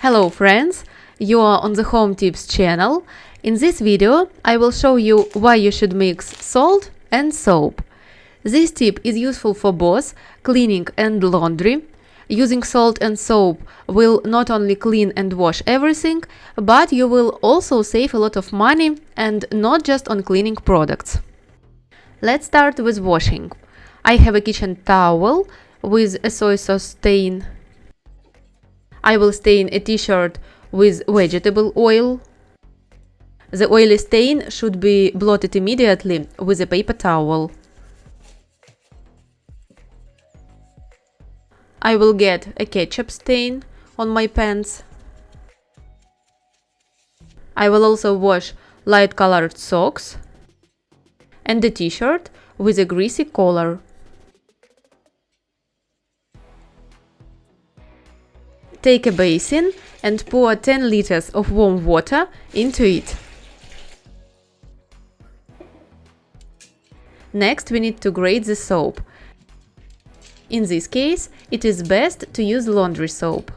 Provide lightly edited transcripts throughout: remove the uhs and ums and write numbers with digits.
Hello friends, you are on the Home Tips channel. In this video I will show you why you should mix salt and soap. This tip is useful for both cleaning and laundry. Using salt and soap will not only clean and wash everything, but you will also save a lot of money and not just on cleaning products. Let's start with washing. I have a kitchen towel with a soy sauce stain. I will stain a t-shirt with vegetable oil. The oily stain should be blotted immediately with a paper towel. I will get a ketchup stain on my pants. I will also wash light-colored socks and a t-shirt with a greasy collar. Take a basin and pour 10 liters of warm water into it. Next, we need to grate the soap. In this case, it is best to use laundry soap.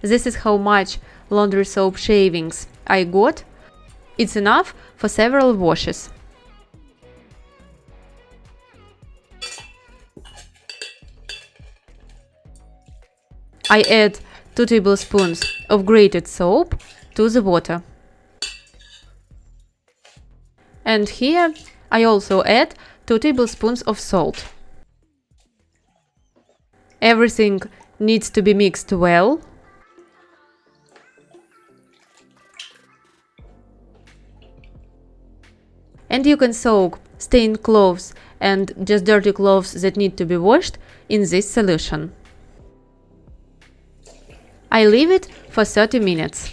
This is how much laundry soap shavings I got. It's enough for several washes. I add 2 tablespoons of grated soap to the water. And here I also add 2 tablespoons of salt. Everything needs to be mixed well. And you can soak stained clothes and just dirty clothes that need to be washed in this solution. I leave it for 30 minutes.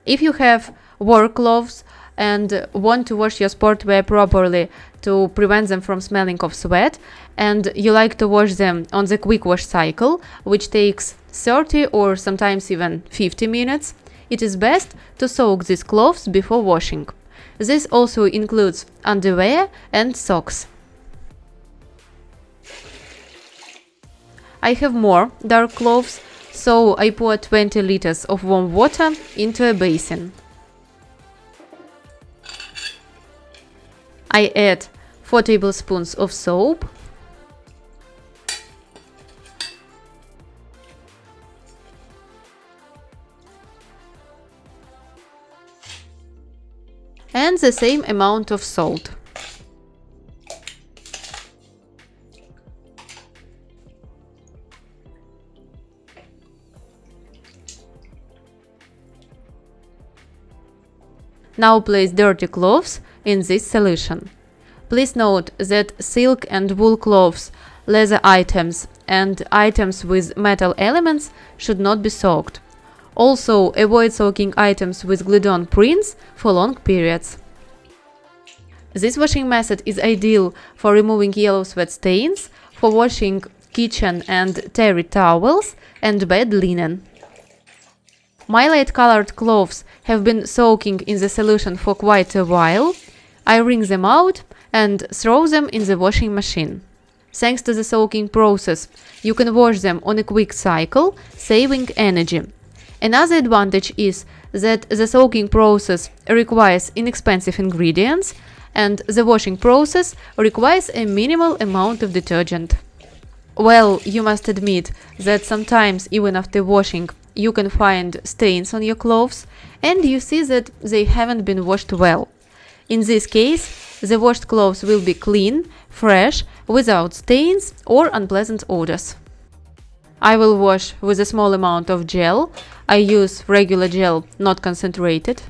If you have work clothes and want to wash your sportwear properly to prevent them from smelling of sweat, and you like to wash them on the quick wash cycle, which takes 30 or sometimes even 50 minutes, it is best to soak these clothes before washing. This also includes underwear and socks. I have more dark clothes, so I pour 20 liters of warm water into a basin. I add 4 tablespoons of soap, and the same amount of salt. Now place dirty clothes in this solution. Please note that silk and wool clothes, leather items and items with metal elements should not be soaked. Also, avoid soaking items with glued-on prints for long periods. This washing method is ideal for removing yellow sweat stains, for washing kitchen and terry towels and bed linen. My light-colored clothes have been soaking in the solution for quite a while. I wring them out and throw them in the washing machine. Thanks to the soaking process, you can wash them on a quick cycle, saving energy. Another advantage is that the soaking process requires inexpensive ingredients, and the washing process requires a minimal amount of detergent. Well, you must admit that sometimes, even after washing, you can find stains on your clothes, and you see that they haven't been washed well. In this case, the washed clothes will be clean, fresh, without stains or unpleasant odors. I will wash with a small amount of gel. I use regular gel, not concentrated.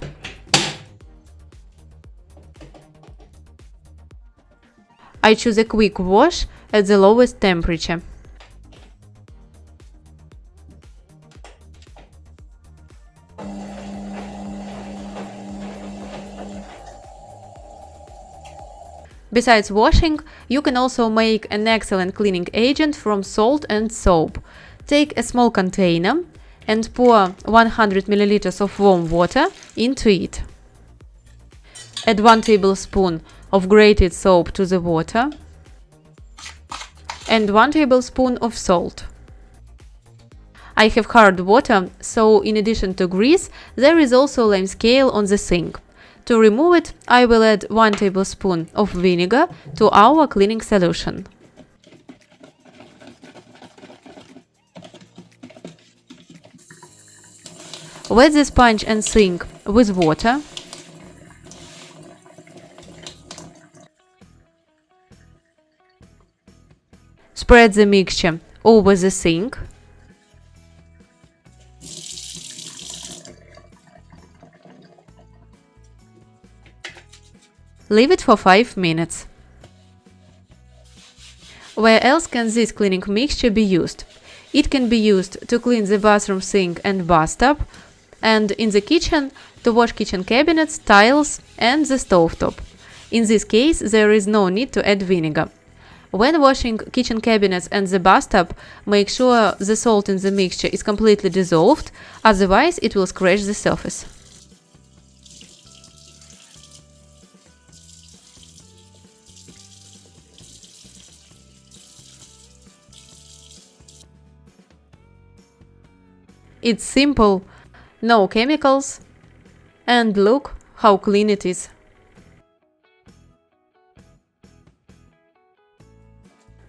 I choose a quick wash at the lowest temperature. Besides washing, you can also make an excellent cleaning agent from salt and soap. Take a small container, and pour 100 milliliters of warm water into it. Add 1 tablespoon of grated soap to the water and 1 tablespoon of salt. I have hard water, so in addition to grease, there is also lime scale on the sink. To remove it, I will add 1 tablespoon of vinegar to our cleaning solution. Wet the sponge and sink with water. Spread the mixture over the sink. Leave it for 5 minutes. Where else can this cleaning mixture be used? It can be used to clean the bathroom sink and bathtub, and in the kitchen to wash kitchen cabinets, tiles and the stovetop. In this case, there is no need to add vinegar. When washing kitchen cabinets and the bathtub, make sure the salt in the mixture is completely dissolved, otherwise it will scratch the surface. It's simple, no chemicals, and look how clean it is.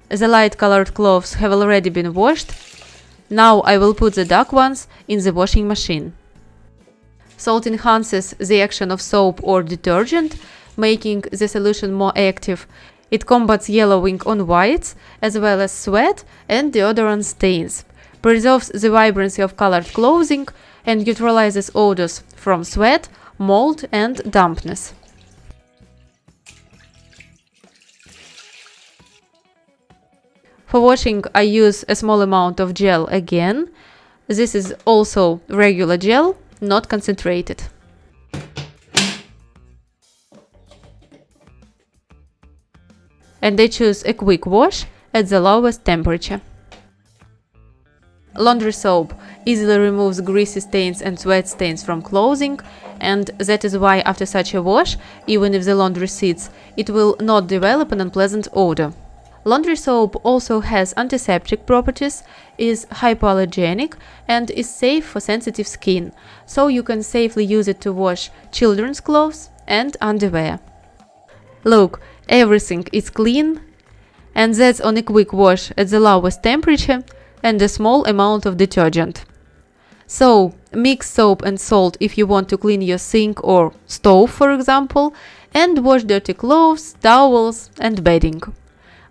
The light-colored clothes have already been washed. Now I will put the dark ones in the washing machine. Salt enhances the action of soap or detergent, making the solution more active. It combats yellowing on whites, as well as sweat and deodorant stains, preserves the vibrancy of colored clothing, and neutralizes odors from sweat, mold and dampness. For washing, I use a small amount of gel again. This is also regular gel, not concentrated. And I choose a quick wash at the lowest temperature. Laundry soap easily removes greasy stains and sweat stains from clothing, and that is why after such a wash, even if the laundry sits, it will not develop an unpleasant odor. Laundry soap also has antiseptic properties, is hypoallergenic, and is safe for sensitive skin, so you can safely use it to wash children's clothes and underwear. Look, everything is clean, and that's on a quick wash at the lowest temperature and a small amount of detergent. So, mix soap and salt if you want to clean your sink or stove, for example, and wash dirty clothes, towels and bedding.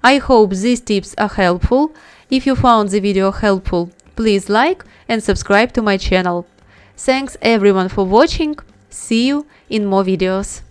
I hope these tips are helpful. If you found the video helpful, please like and subscribe to my channel. Thanks everyone for watching. See you in more videos.